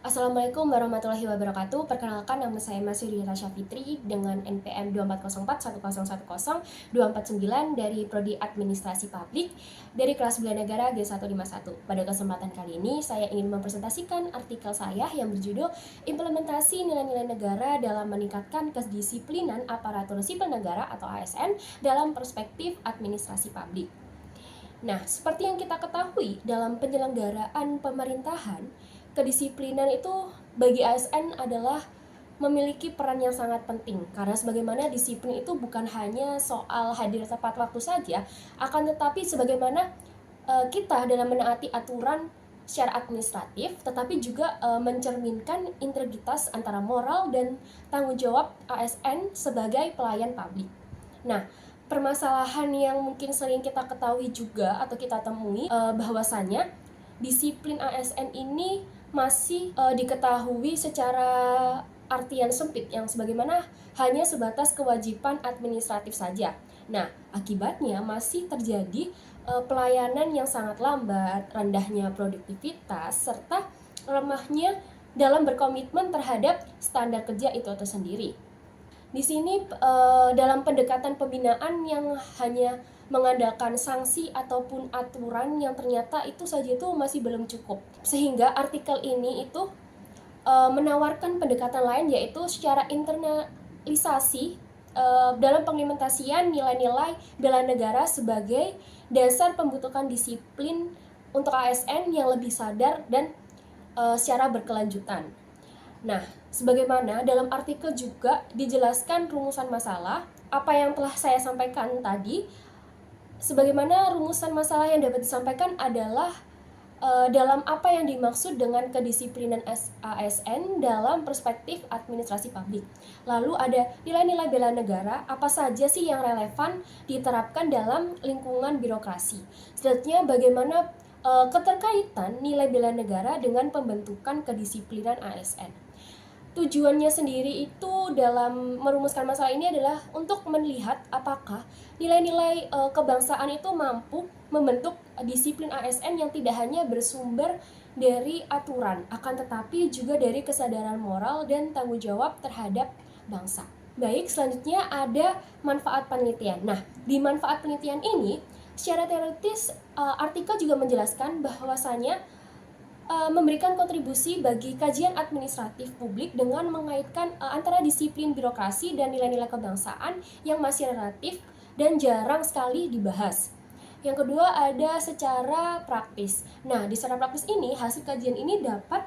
Assalamualaikum warahmatullahi wabarakatuh. Perkenalkan, nama saya Masyuri Rasya Fitri dengan NPM 2404 10010 249 dari Prodi Administrasi Publik dari kelas Bela Negara G151. Pada kesempatan kali ini, saya ingin mempresentasikan artikel saya yang berjudul Implementasi Nilai-nilai Negara dalam Meningkatkan Kedisiplinan Aparatur Sipil Negara atau ASN dalam Perspektif Administrasi Publik. Nah, seperti yang kita ketahui, dalam penyelenggaraan pemerintahan, kedisiplinan itu bagi ASN adalah memiliki peran yang sangat penting, karena sebagaimana disiplin itu bukan hanya soal hadir tepat waktu saja, akan tetapi sebagaimana kita dalam menaati aturan secara administratif, tetapi juga mencerminkan integritas antara moral dan tanggung jawab ASN sebagai pelayan publik. Nah, permasalahan yang mungkin sering kita ketahui juga atau kita temui bahwasannya disiplin ASN ini masih diketahui secara artian sempit yang sebagaimana hanya sebatas kewajiban administratif saja. Nah, akibatnya masih terjadi pelayanan yang sangat lambat, rendahnya produktivitas, serta lemahnya dalam berkomitmen terhadap standar kerja itu sendiri. Di sini dalam pendekatan pembinaan yang hanya mengandalkan sanksi ataupun aturan yang ternyata itu saja itu masih belum cukup. Sehingga artikel ini itu menawarkan pendekatan lain, yaitu secara internalisasi dalam pengimplementasian nilai-nilai bela negara sebagai dasar pembentukan disiplin untuk ASN yang lebih sadar dan secara berkelanjutan. Nah, sebagaimana dalam artikel juga dijelaskan rumusan masalah, apa yang telah saya sampaikan tadi, sebagaimana rumusan masalah yang dapat disampaikan adalah dalam apa yang dimaksud dengan kedisiplinan ASN dalam perspektif administrasi publik. Lalu ada nilai-nilai bela negara, apa saja sih yang relevan diterapkan dalam lingkungan birokrasi. Selanjutnya bagaimana keterkaitan nilai bela negara dengan pembentukan kedisiplinan ASN. Tujuannya sendiri itu dalam merumuskan masalah ini adalah untuk melihat apakah nilai-nilai kebangsaan itu mampu membentuk disiplin ASN yang tidak hanya bersumber dari aturan, akan tetapi juga dari kesadaran moral dan tanggung jawab terhadap bangsa. Baik, selanjutnya ada manfaat penelitian. Nah, di manfaat penelitian ini, secara teoritis artikel juga menjelaskan bahwasanya memberikan kontribusi bagi kajian administratif publik dengan mengaitkan antara disiplin birokrasi dan nilai-nilai kebangsaan yang masih relatif dan jarang sekali dibahas. Yang kedua ada secara praktis. Nah, di secara praktis ini, hasil kajian ini dapat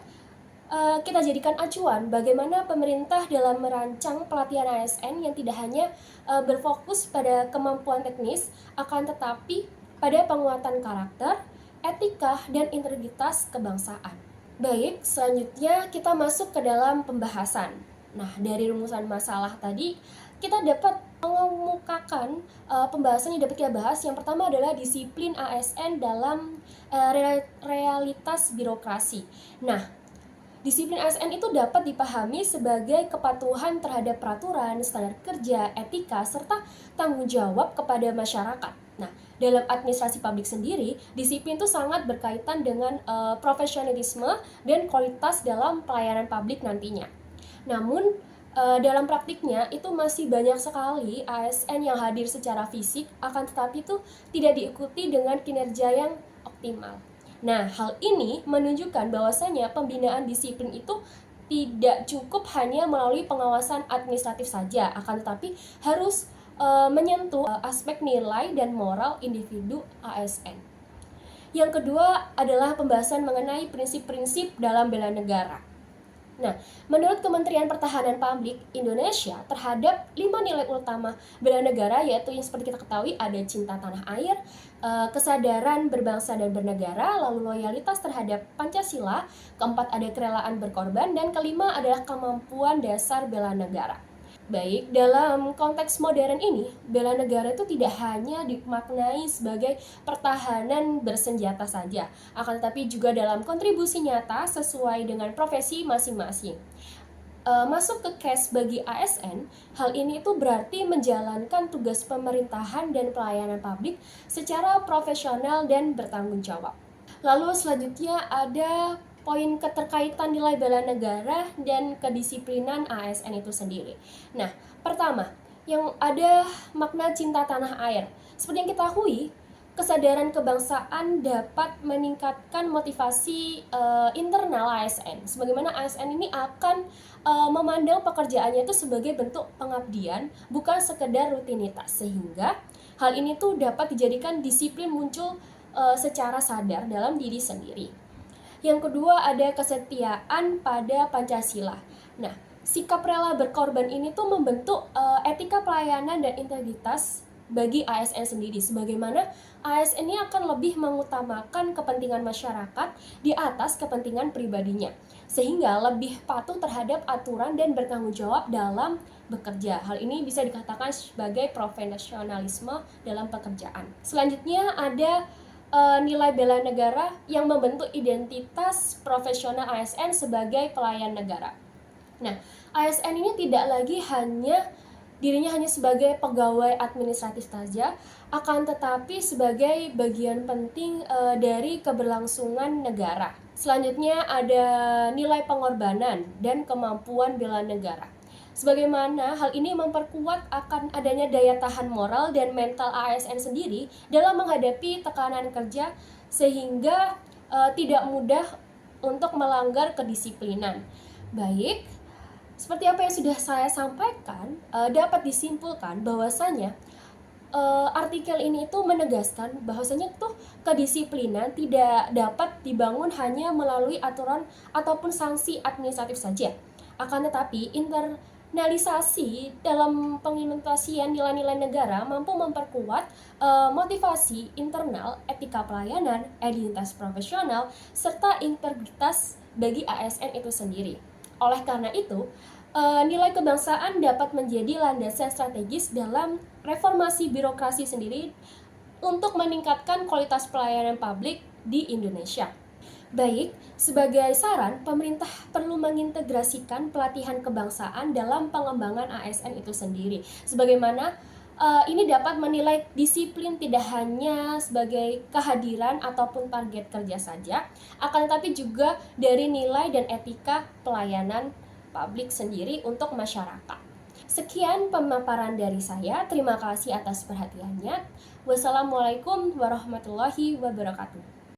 kita jadikan acuan bagaimana pemerintah dalam merancang pelatihan ASN yang tidak hanya berfokus pada kemampuan teknis, akan tetapi pada penguatan karakter, etika, dan integritas kebangsaan. Baik, selanjutnya kita masuk ke dalam pembahasan. Nah, dari rumusan masalah tadi, kita dapat mengemukakan pembahasan yang dapat kita bahas. Yang pertama adalah disiplin ASN dalam realitas birokrasi. Nah, disiplin ASN itu dapat dipahami sebagai kepatuhan terhadap peraturan, standar kerja, etika, serta tanggung jawab kepada masyarakat. Nah, dalam administrasi publik sendiri, disiplin itu sangat berkaitan dengan profesionalisme dan kualitas dalam pelayanan publik nantinya. Namun, dalam praktiknya itu masih banyak sekali ASN yang hadir secara fisik, akan tetapi itu tidak diikuti dengan kinerja yang optimal. Nah, hal ini menunjukkan bahwasanya pembinaan disiplin itu tidak cukup hanya melalui pengawasan administratif saja, akan tetapi harus menyentuh aspek nilai dan moral individu ASN. Yang kedua adalah pembahasan mengenai prinsip-prinsip dalam bela negara. Nah, menurut Kementerian Pertahanan Publik Indonesia terhadap 5 nilai utama bela negara, yaitu yang seperti kita ketahui ada cinta tanah air, kesadaran berbangsa dan bernegara, lalu loyalitas terhadap Pancasila, keempat ada kerelaan berkorban, dan kelima adalah kemampuan dasar bela negara. Baik, dalam konteks modern ini, bela negara itu tidak hanya dimaknai sebagai pertahanan bersenjata saja, akan tetapi juga dalam kontribusi nyata sesuai dengan profesi masing-masing. Masuk ke case bagi ASN, hal ini itu berarti menjalankan tugas pemerintahan dan pelayanan publik secara profesional dan bertanggung jawab. Lalu selanjutnya ada poin keterkaitan nilai bela negara dan kedisiplinan ASN itu sendiri. Nah, pertama, yang ada makna cinta tanah air. Seperti yang kita ketahui, kesadaran kebangsaan dapat meningkatkan motivasi internal ASN. Sebagaimana ASN ini akan memandang pekerjaannya itu sebagai bentuk pengabdian, bukan sekedar rutinitas, sehingga hal ini tuh dapat dijadikan disiplin muncul secara sadar dalam diri sendiri. Yang kedua ada kesetiaan pada Pancasila. Nah, sikap rela berkorban ini tuh membentuk etika pelayanan dan integritas bagi ASN sendiri. Sebagaimana ASN ini akan lebih mengutamakan kepentingan masyarakat di atas kepentingan pribadinya, sehingga lebih patuh terhadap aturan dan bertanggung jawab dalam bekerja. Hal ini bisa dikatakan sebagai profesionalisme dalam pekerjaan. Selanjutnya ada nilai bela negara yang membentuk identitas profesional ASN sebagai pelayan negara. Nah, ASN ini tidak lagi dirinya hanya sebagai pegawai administratif saja, akan tetapi sebagai bagian penting dari keberlangsungan negara. Selanjutnya ada nilai pengorbanan dan kemampuan bela negara. Sebagaimana hal ini memperkuat akan adanya daya tahan moral dan mental ASN sendiri dalam menghadapi tekanan kerja, sehingga tidak mudah untuk melanggar kedisiplinan. Baik, seperti apa yang sudah saya sampaikan, dapat disimpulkan bahwasanya artikel ini itu menegaskan bahwasanya tuh kedisiplinan tidak dapat dibangun hanya melalui aturan ataupun sanksi administratif saja. Akan tetapi internalisasi dalam pengimplementasian nilai-nilai negara mampu memperkuat motivasi internal, etika pelayanan, identitas profesional, serta integritas bagi ASN itu sendiri. Oleh karena itu, nilai kebangsaan dapat menjadi landasan strategis dalam reformasi birokrasi sendiri untuk meningkatkan kualitas pelayanan publik di Indonesia. Baik, sebagai saran, pemerintah perlu mengintegrasikan pelatihan kebangsaan dalam pengembangan ASN itu sendiri. Sebagaimana ini dapat menilai disiplin tidak hanya sebagai kehadiran ataupun target kerja saja, akan tetapi juga dari nilai dan etika pelayanan publik sendiri untuk masyarakat. Sekian pemaparan dari saya. Terima kasih atas perhatiannya. Wassalamualaikum warahmatullahi wabarakatuh.